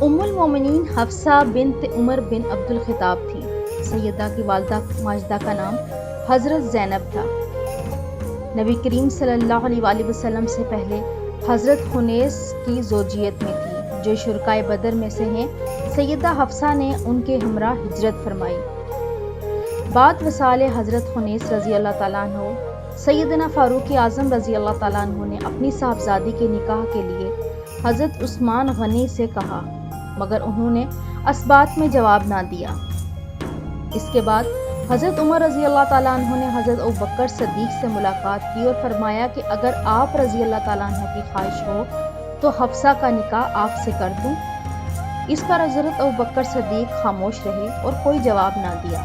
ام المومنین حفصہ بنت عمر بن عبد الخطاب تھیں۔ سیدہ کی والدہ ماجدہ کا نام حضرت زینب تھا۔ نبی کریم صلی اللہ علیہ وآلہ وسلم سے پہلے حضرت خنیس کی زوجیت میں تھی، جو شرکائے بدر میں سے ہیں۔ سیدہ حفصہ نے ان کے ہمراہ ہجرت فرمائی۔ بعد وصال حضرت خنیس رضی اللہ تعالیٰ عنہ، سیدنا فاروق اعظم رضی اللہ تعالیٰ عنہ نے اپنی صاحبزادی کے نکاح کے لیے حضرت عثمان غنی سے کہا، مگر انہوں نے اس بات میں جواب نہ دیا۔ اس کے بعد حضرت عمر رضی اللہ تعالیٰ عنہ نے حضرت ابوبکر صدیق سے ملاقات کی اور فرمایا کہ اگر آپ رضی اللہ تعالیٰ عنہ کی خواہش ہو تو حفصہ کا نکاح آپ سے کر دوں۔ اس پر حضرت ابوبکر صدیق خاموش رہے اور کوئی جواب نہ دیا۔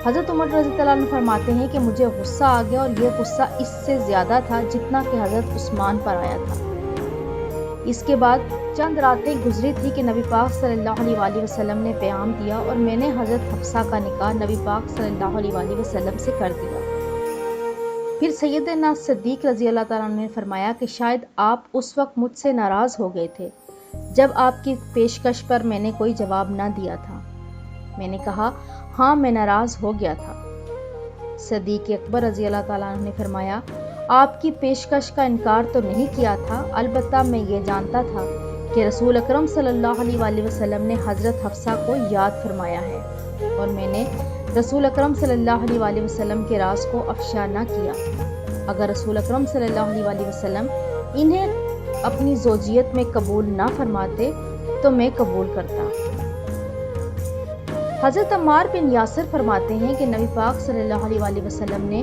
حضرت عمر رضی اللہ عنہ فرماتے ہیں کہ مجھے غصہ آ گیا، اور یہ غصہ اس سے زیادہ تھا جتنا کہ حضرت عثمان پر آیا تھا۔ اس کے بعد چند راتیں گزری تھی کہ نبی پاک صلی اللہ علیہ وآلہ وسلم نے پیغام دیا اور میں نے حضرت حفصہ کا نکاح نبی پاک صلی اللہ علیہ وآلہ وسلم سے کر دیا۔ پھر سیدنا صدیق رضی اللہ تعالیٰ عنہ نے فرمایا کہ شاید آپ اس وقت مجھ سے ناراض ہو گئے تھے جب آپ کی پیشکش پر میں نے کوئی جواب نہ دیا تھا۔ میں نے کہا، ہاں میں ناراض ہو گیا تھا۔ صدیق اکبر رضی اللہ تعالیٰ عنہ نے فرمایا، آپ کی پیشکش کا انکار تو نہیں کیا تھا، البتہ میں یہ جانتا تھا کہ رسول اکرم صلی اللہ علیہ وآلہ وسلم نے حضرت حفصہ کو یاد فرمایا ہے، اور میں نے رسول اکرم صلی اللہ علیہ وآلہ وسلم کے راز کو افشا نہ کیا۔ اگر رسول اکرم صلی اللہ علیہ وآلہ وسلم انہیں اپنی زوجیت میں قبول نہ فرماتے تو میں قبول کرتا۔ حضرت عمار بن یاسر فرماتے ہیں کہ نبی پاک صلی اللہ علیہ وآلہ وسلم نے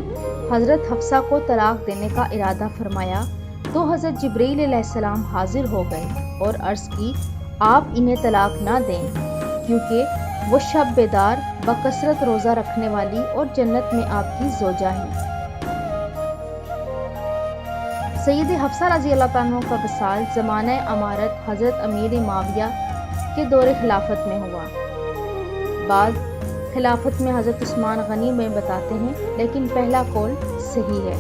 حضرت حفصہ کو طلاق دینے کا ارادہ فرمایا تو حضرت جبرائیل علیہ السلام حاضر ہو گئے اور عرض کی، آپ انہیں طلاق نہ دیں، کیونکہ وہ شب بیدار، بکثرت روزہ رکھنے والی اور جنت میں آپ کی زوجہ ہیں۔ سید حفصہ رضی اللہ عنہ کا وصال زمانہ امارت حضرت امیر معاویہ کے دور خلافت میں ہوا۔ بعد خلافت میں حضرت عثمان غنی میں بتاتے ہیں، لیکن پہلا قول صحیح ہے۔